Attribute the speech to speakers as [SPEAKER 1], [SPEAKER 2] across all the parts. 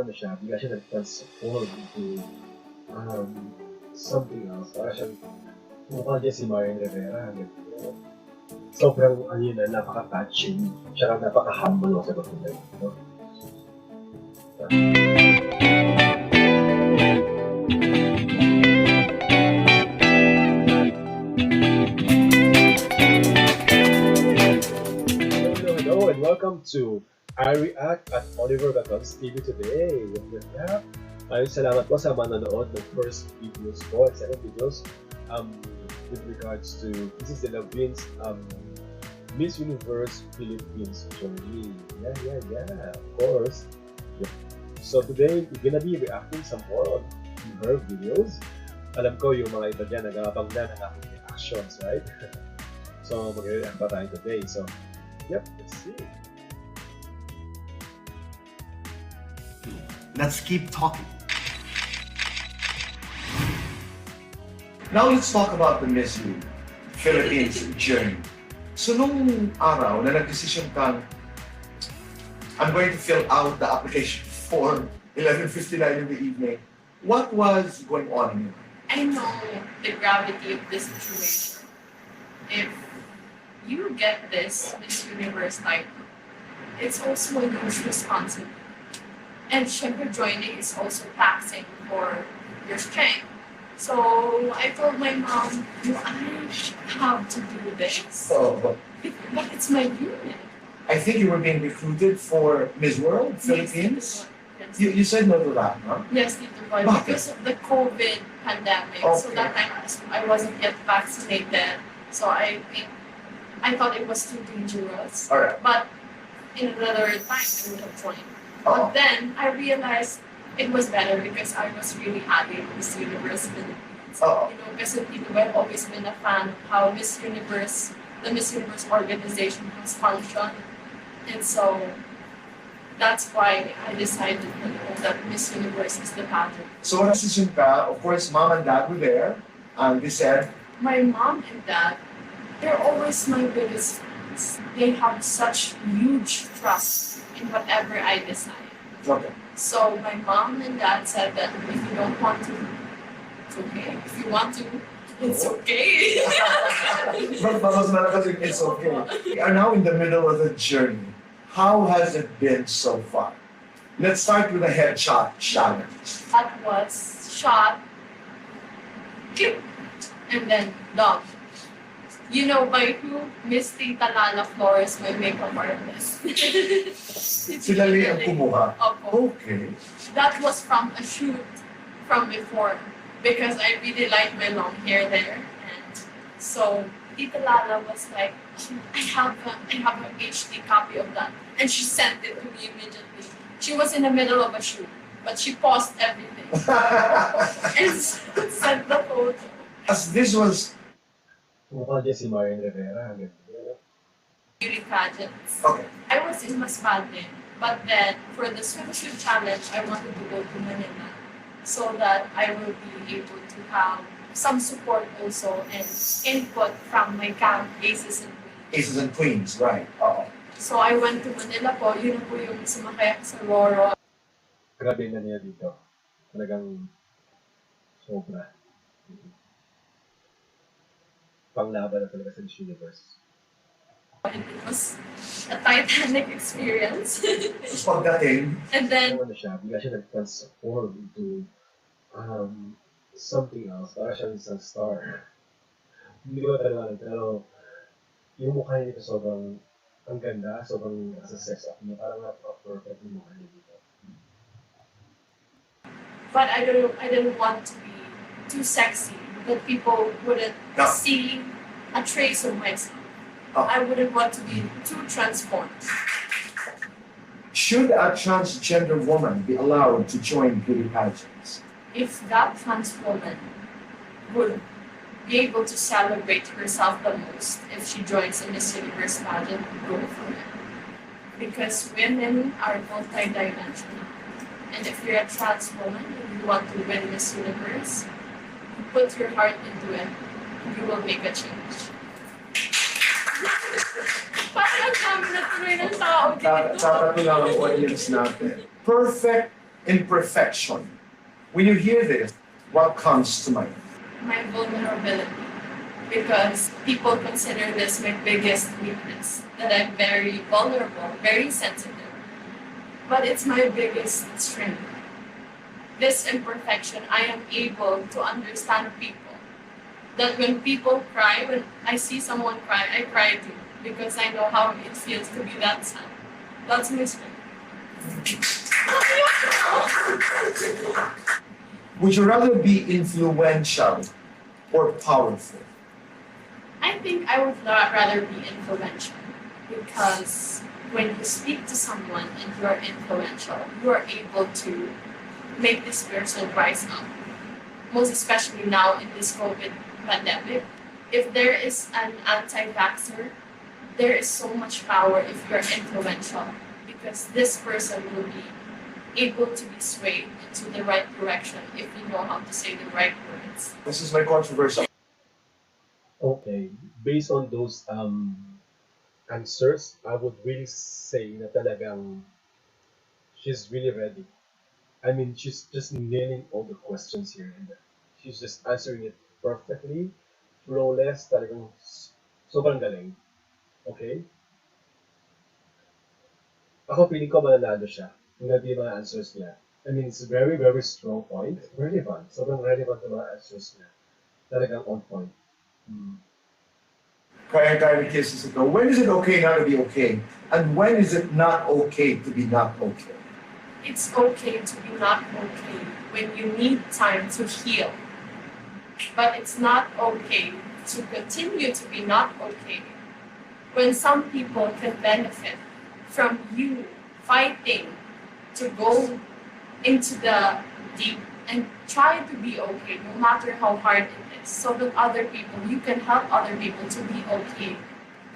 [SPEAKER 1] ano siya, bigla siya nag-transform into something else. Para siyang mukha niya si Marian Rivera. Sobrang ano yun, napaka-touching. Siya napaka-humble sa pagpunta yun. Hello, and welcome to I React at Oliver Gatons TV today. Maraming salamat po sa manonood ng first videos ko at second videos with regards to this is Delavin's Miss Universe Philippines journey. Yeah, of course. Yeah. So today, we're gonna be reacting some more on her videos. Alam ko yung mga iba dyan nag-aabang na ng aking reactions, right? So mag-react pa tayo today. So, yep, let's see.
[SPEAKER 2] Let's keep talking. Now let's talk about the Miss Philippines journey. So nung araw na nag-decision kang I'm going to fill out the application form 11:59 in the evening, what was going on in your mind?
[SPEAKER 3] I know the gravity of this situation. If you get this Miss Universe title, it's also a huge responsibility. And syempre joining is also taxing for your strength. So I told my mom, I have to do this. But it's my unit.
[SPEAKER 2] I think you were being recruited for Miss World Philippines.
[SPEAKER 3] Yes.
[SPEAKER 2] You said no to that, huh?
[SPEAKER 3] Yes, Tito Boy, because of the COVID pandemic.
[SPEAKER 2] Okay.
[SPEAKER 3] So that time I wasn't yet vaccinated. So I thought it was too dangerous.
[SPEAKER 2] All right.
[SPEAKER 3] But in another time, I would have joined.
[SPEAKER 2] Oh.
[SPEAKER 3] But then I realized it was better because I was really happy with Miss Universe Philippines.
[SPEAKER 2] Oh.
[SPEAKER 3] You know, because Tito Boy, I've always been a fan of how the Miss Universe organization has functioned. And so that's why I decided that Miss Universe is the pattern.
[SPEAKER 2] So when decision ka, of course, mom and dad were there, and they said,
[SPEAKER 3] My mom and dad, they're always my biggest fans. They have such huge trust in whatever I decide.
[SPEAKER 2] okay.
[SPEAKER 3] So my mom and dad said that if you don't want to, it's okay. If you want to, it's okay.
[SPEAKER 2] But mas malakas yung it's okay. We are now in the middle of the journey. How has it been so far? Let's start with a headshot challenge.
[SPEAKER 3] That was shot, clip, and then done. You know by who? Miss Tita Lala Flores, my makeup artist.
[SPEAKER 2] Sila rin ang kumuha.
[SPEAKER 3] Opo.
[SPEAKER 2] Okay.
[SPEAKER 3] That was from a shoot from before because I really like my long hair there, and so Tita Lala was like, I have an HD copy of that, and she sent it to me immediately. She was in the middle of a shoot, but she paused everything and sent the photo.
[SPEAKER 2] As this was,
[SPEAKER 1] Mukha niya si Marian Rivera.
[SPEAKER 3] Beauty pageants.
[SPEAKER 2] okay.
[SPEAKER 3] I was in Masbate, but then for the swimsuit challenge, I wanted to go to Manila so that I will be able to have some support also and input from my camp aces and queens.
[SPEAKER 2] Aces and queens, right.
[SPEAKER 3] So I went to Manila po, yun po yung sumakay ako sa Roro.
[SPEAKER 1] Grabe na niya dito. Talagang sobra. Panglaban na talaga sa Miss Universe.
[SPEAKER 3] And it was a Titanic experience.
[SPEAKER 2] Tapos pagdating,
[SPEAKER 3] And then,
[SPEAKER 1] Ano siya, bigla siya nag-transform into something else. Para siyang isang star. Hindi ko talaga, pero yung mukha niya dito sobrang ang ganda, sobrang sa sex up niya. Parang napaka-perfect yung mukha niya dito.
[SPEAKER 3] but I didn't want to be too sexy that people wouldn't
[SPEAKER 2] No.
[SPEAKER 3] see a trace of myself.
[SPEAKER 2] Oh.
[SPEAKER 3] I wouldn't want to be too transformed.
[SPEAKER 2] should a transgender woman be allowed to join beauty pageants?
[SPEAKER 3] If that trans woman would be able to celebrate herself the most if she joins a Miss Universe pageant, go for it. Because women are multidimensional. And if you're a trans woman and you want to win Miss Universe, put your heart into it. You will make a change. Parang ang dami na tuloy ng tao dito.
[SPEAKER 2] Tatapos lang ang audience natin. Perfect imperfection. When you hear this, what comes to mind?
[SPEAKER 3] My vulnerability. Because people consider this my biggest weakness, that I'm very vulnerable, very sensitive. But it's my biggest strength. This imperfection, I am able to understand people. That when people cry, when I see someone cry, I cry too. Because I know how it feels to be that sad. That's my strength.
[SPEAKER 2] Would you rather be influential or powerful?
[SPEAKER 3] I think I would rather be influential. Because when you speak to someone and you are influential, you are able to make this person rise up. Most especially now in this COVID pandemic. If there is an anti-vaxxer, there is so much power if you're influential. Because this person will be able to be swayed into the right direction if you know how to say the right words.
[SPEAKER 2] This is my controversial.
[SPEAKER 1] Okay, based on those answers, I would really say na talagang she's really ready. I mean, she's just nailing all the questions here, and she's just answering it perfectly, flawless, talagang sobrang galing. Okay? Ako feeling ko mananalo siya. Yung natin yung mga answers niya. I mean, it's a very, very strong point. Relevant. Sobrang relevant yung mga answers niya. Talagang on point.
[SPEAKER 2] Kaya cases ago, when is it okay not to be okay? And when is it not okay to be not okay?
[SPEAKER 3] It's okay to be not okay when you need time to heal. But it's not okay to continue to be not okay when some people can benefit from you fighting to go into the deep and try to be okay no matter how hard it is, so that other people, you can help other people to be okay.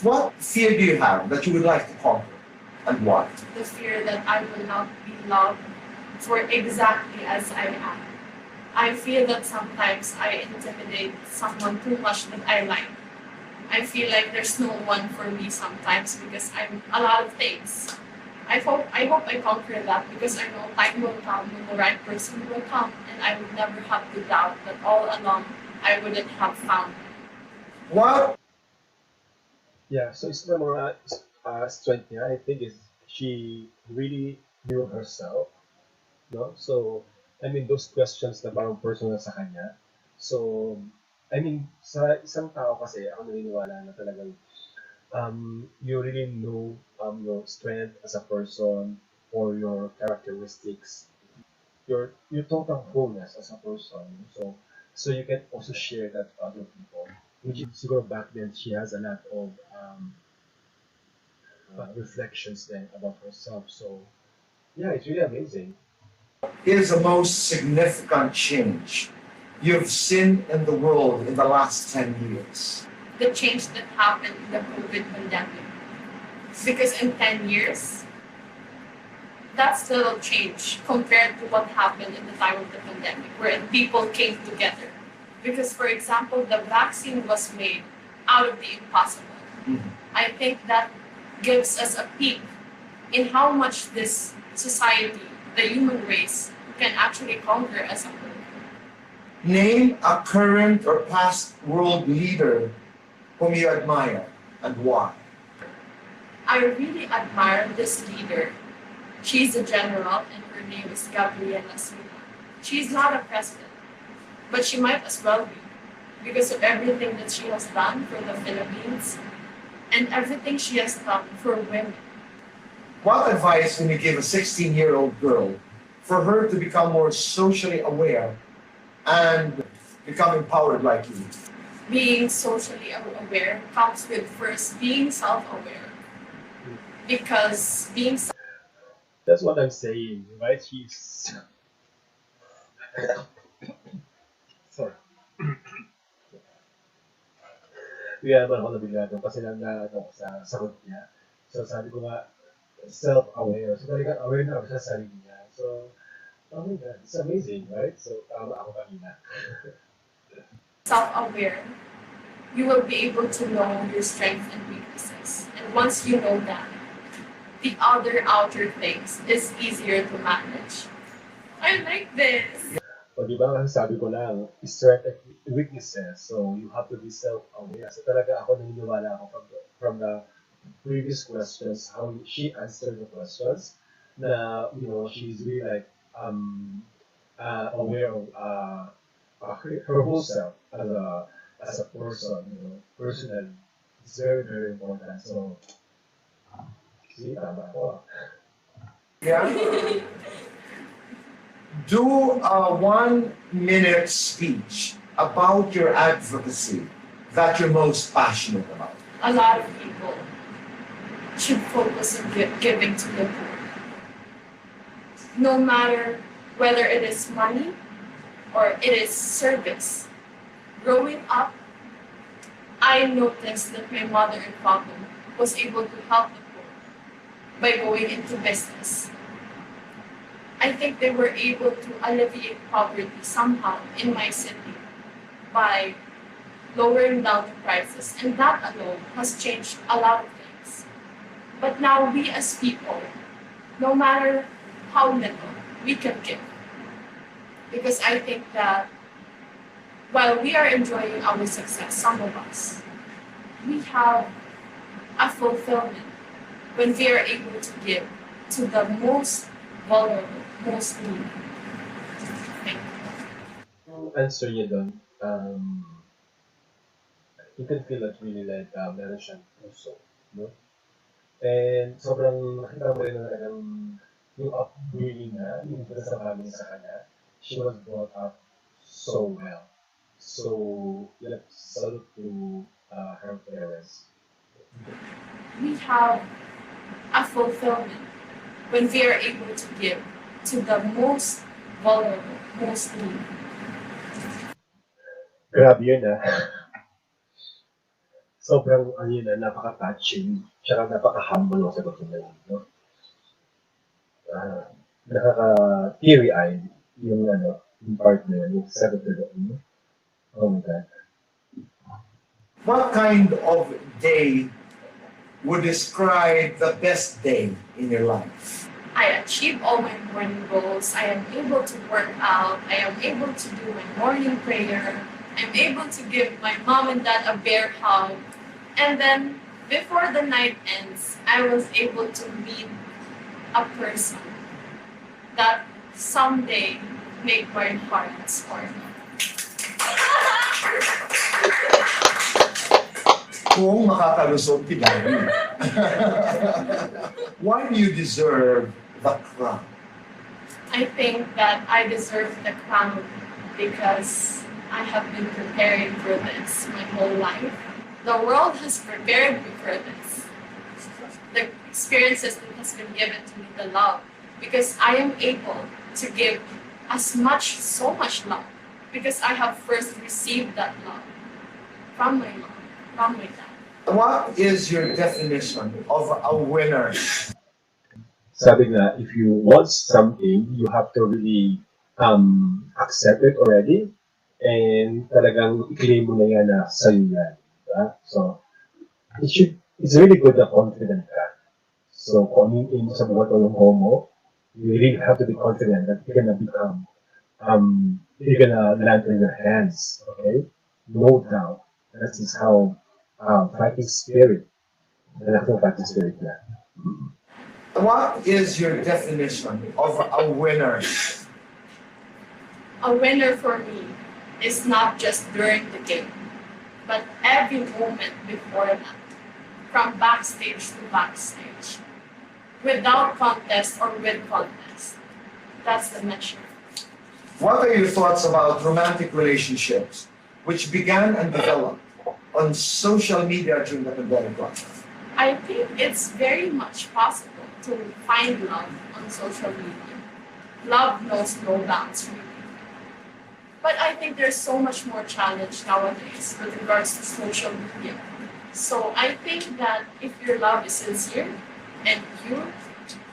[SPEAKER 2] What fear do you have that you would like to conquer? And why?
[SPEAKER 3] The fear that I will not be loved for exactly as I am. I feel that sometimes I intimidate someone too much that I like. I feel like there's no one for me sometimes because I'm a lot of things. I hope I conquer that because I know time will come when the right person will come and I would never have to doubt that all along I wouldn't have found it.
[SPEAKER 2] What?
[SPEAKER 1] Yeah, so it's the mga strength niya, I think, is she really knew herself. No? So, I mean, those questions na parang personal sa kanya. So, I mean, sa isang tao kasi, ako naniniwala na talagang you really know your strength as a person or your characteristics, your total wholeness as a person. So you can also share that to other people. Which is siguro back then she has a lot of reflections then about herself. So yeah, it's really amazing.
[SPEAKER 2] Is the most significant change you've seen in the world in the last 10 years?
[SPEAKER 3] The change that happened in the COVID pandemic. Because in 10 years, that's little change compared to what happened in the time of the pandemic, where people came together. Because, for example, the vaccine was made out of the impossible.
[SPEAKER 2] Mhm.
[SPEAKER 3] I think that gives us a peek in how much this society, the human race, can actually conquer as a whole.
[SPEAKER 2] Name a current or past world leader whom you admire and why.
[SPEAKER 3] I really admire this leader. She's a general and her name is Gabriela Silva. She's not a president, but she might as well be because of everything that she has done for the Philippines and everything she has done for women.
[SPEAKER 2] What advice can you give a 16-year-old girl for her to become more socially aware and become empowered like you?
[SPEAKER 3] Being socially aware comes with first being self-aware. Because being
[SPEAKER 1] That's what I'm saying, right? She's sorry. Kaya naman ako nabigla doon kasi lang na ano, sa sagot niya. So sabi ko nga, self-aware. So talagang aware na ako sa sarili niya. So, oh my God, it's amazing, right? So tama ako kanina.
[SPEAKER 3] self-aware, you will be able to know your strengths and weaknesses. And once you know that, the other outer things is easier to manage. I like this.
[SPEAKER 1] O di ba, sabi ko lang, strength and weaknesses. So, you have to be self-aware. So, talaga ako naniniwala ako from the previous questions, how she answered the questions, na, she's really like, aware of her whole self as a person, personally. It's very, very important. So, see, tama ako.
[SPEAKER 2] Yeah. Do a 1-minute speech about your advocacy that you're most passionate about.
[SPEAKER 3] A lot of people should focus on giving to the poor. No matter whether it is money or it is service. Growing up, I noticed that my mother and father was able to help the poor by going into business. I think they were able to alleviate poverty somehow in my city by lowering down the prices, and that alone has changed a lot of things. But now we as people, no matter how little, we can give. Because I think that while we are enjoying our success, some of us, we have a fulfillment when we are able to give to the most vulnerable, most needy. Thank you.
[SPEAKER 1] Yung answer niya doon, you can feel that really like meron siyang puso, no? And sobrang nakita mo rin na talagang yung upbringing na, yung sa family sa kanya, she was brought up so well. So, yeah, salute to her parents.
[SPEAKER 3] We have a fulfillment when we are able to give to the most vulnerable, most needy.
[SPEAKER 1] Grabe yun Sobrang, napaka-touching, tsaka napaka-humble ang sagot niya yun, no? Nakaka-teary-eyed yung part na yun, yung sagot niya yun, no? Oh my God.
[SPEAKER 2] What kind of day would describe the best day in your life?
[SPEAKER 3] I achieve all my morning goals. I am able to work out. I am able to do my morning prayer. I'm able to give my mom and dad a bear hug. And then, before the night ends, I was able to meet a person that someday make my heart spark.
[SPEAKER 2] Kung makakalusot ki Daddy. Why do you deserve the crown?
[SPEAKER 3] I think that I deserve the crown because I have been preparing for this my whole life. The world has prepared me for this. The experiences that has been given to me, the love, because I am able to give so much love, because I have first received that love from my mom, from my dad.
[SPEAKER 2] What is your definition of a winner?
[SPEAKER 1] Sabi nga, if you want something, you have to really accept it already, and talagang i-claim mo na yan na sa'yo yan. Diba? So, it's really good na confident ka. So, kung ano yung sa buhat o yung homo, you really have to be confident that you're gonna become, you're gonna land in your hands, okay? No doubt. That is how fighting spirit. Fighting spirit na.
[SPEAKER 2] What is your definition of a winner?
[SPEAKER 3] A winner for me is not just during the game, but every moment before that, from backstage to backstage, without contest or with contest. That's the measure.
[SPEAKER 2] What are your thoughts about romantic relationships, which began and developed on social media during the pandemic?
[SPEAKER 3] I think it's very much possible to find love on social media. Love knows no bounds, really. But I think there's so much more challenge nowadays with regards to social media. So I think that if your love is sincere and pure,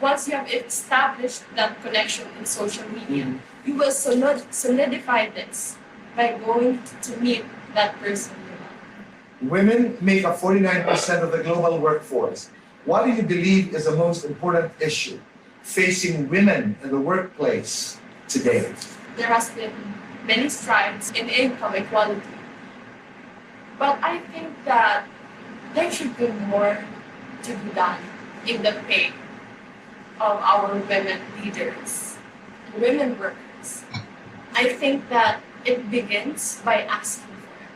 [SPEAKER 3] once you have established that connection in social media, you will solidify this by going to meet that person you love.
[SPEAKER 2] Women make up 49% of the global workforce. What do you believe is the most important issue facing women in the workplace today?
[SPEAKER 3] There has been many strides in income equality. But I think that there should be more to be done in the pay of our women leaders and women workers. I think that it begins by asking for it.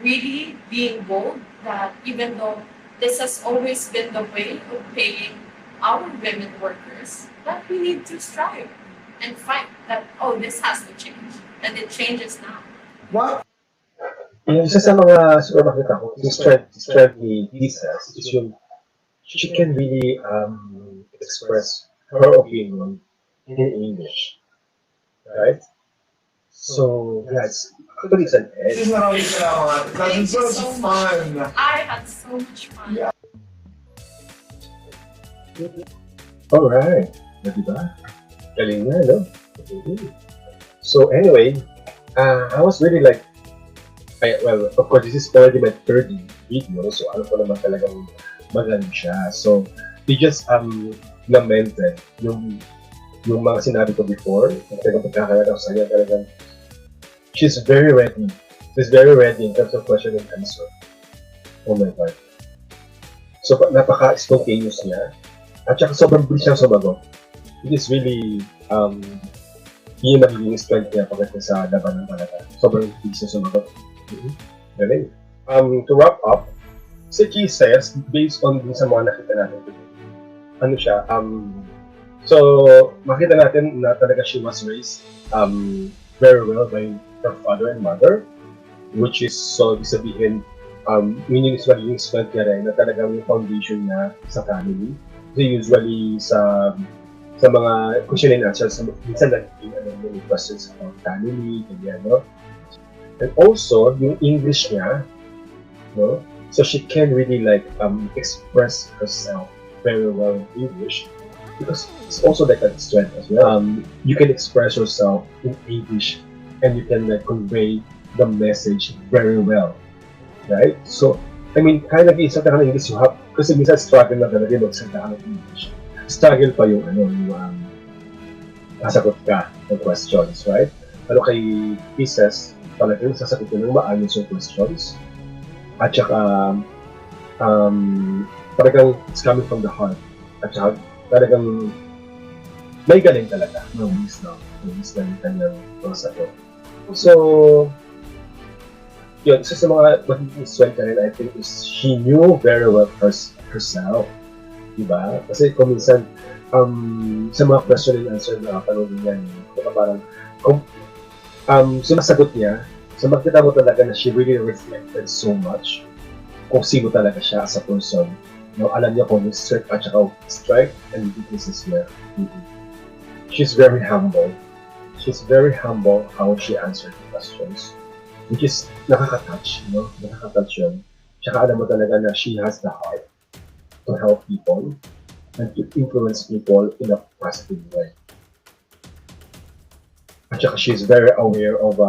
[SPEAKER 3] Really being bold that even though this has always been the way of paying our women workers, that we need to strive and fight that, oh, this has to change. And it changes now.
[SPEAKER 2] What?
[SPEAKER 1] Yung isa sa mga siguro makita ko, yung strength ni Jesus is yung she can really express her opinion in English, right? So yeah, actually it's an edge.
[SPEAKER 2] This is maraming salamat.
[SPEAKER 3] Thank
[SPEAKER 2] That's
[SPEAKER 3] you
[SPEAKER 2] so
[SPEAKER 3] so
[SPEAKER 2] fun.
[SPEAKER 3] I had so much fun.
[SPEAKER 2] Yeah.
[SPEAKER 1] Alright, diba? Galing na, no? So anyway, I was really like, well, of course, this is already my third video, so alam ko naman talagang magaling siya. So, they just lamented yung mga sinabi ko before, talagang pagkakalat ako sa kanya, talagang she's very ready. She's very ready in terms of question and answer. Oh my God. So, napaka-spontaneous niya. At saka sobrang bilis siyang sumagot. It is really, yung magiging strength niya pagdating sa labanan talaga. Sobrang bilis siyang sumagot. Galing. To wrap up, si Chi says, based on din sa mga nakita natin today, ano siya, so, makita natin na talaga she was raised very well by her father and mother, which is, so, sabihin, meaning is magiging strength niya rin na talagang yung foundation niya sa family. So, usually, sa mga question and answers, minsan naging may questions about family, ganyan, no? And also, yung English niya, no? So she can really like express herself very well in English because it's also like a strength as well. You can express yourself in English and you can like convey the message very well, right? So, I mean, kaya nag-iisa ka ng English, you have, kasi minsan struggle na talaga magsalita ka ng English. Struggle pa yung nasagot ka ng questions, right? Pero kay pieces, talagang sasagutin ng maayos yung questions. At saka, talagang it's coming from the heart. At saka, talagang may galing talaga. May wisdom yung kanyang sagot. So, yun, isa sa mga magiging strength na rin, I think, is she knew very well herself. Diba? Kasi kung minsan, sa mga question and answer na tanong niya, parang, sumasagot niya, so makita mo talaga na she really reflected so much kung sino talaga siya as a person. No, alam niya kung yung strength at saka strength and weaknesses niya. She's very humble. She's very humble how she answered the questions. Which is nakaka-touch, no? Nakaka-touch yun. Tsaka alam mo talaga na she has the heart to help people and to influence people in a positive way. At saka she's very aware of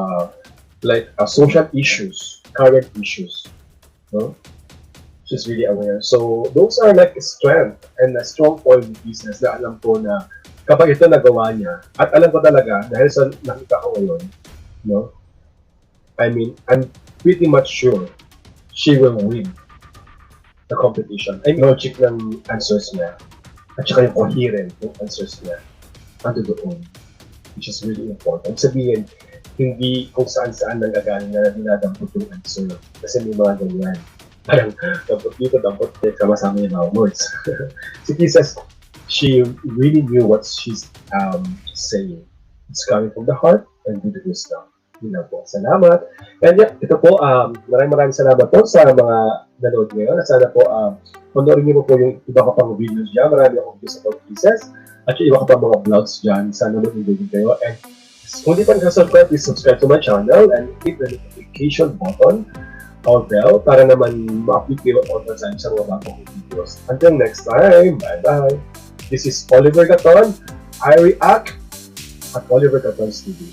[SPEAKER 1] social issues, current issues. No? She's really aware. So those are like a strength and a strong point in business na alam ko na kapag ito nagawa niya, at alam ko talaga, dahil sa nakita ko ngayon, no? I mean, I'm pretty much sure she will win the competition. Ay, logic ng answers niya, at saka yung coherent yung answers niya, ando doon, which is really important. Sabihin, hindi kung saan-saan nanggagaling na dinadampot yung answer. Kasi may mga ganyan. Parang, dampot dito, dampot dito, sama-sama yung mga words. Si Kisses, she really knew what she's saying. It's coming from the heart and with the wisdom. Yun lang po. Salamat. And yeah, ito po, maraming salamat po sa mga nanood ngayon. At sana po, panoorin niyo po yung iba ka pang videos dyan. Marami akong videos about Kisses. At yung iba ka pang mga vlogs dyan. Sana mag-enjoy kayo. And kung di pa naka-subscribe, please subscribe to my channel and hit the notification button or bell para naman ma-update kayo all the time sa mga bagong videos. Until next time, bye-bye. This is Oliver Gaton. I react at Oliver Gaton's TV.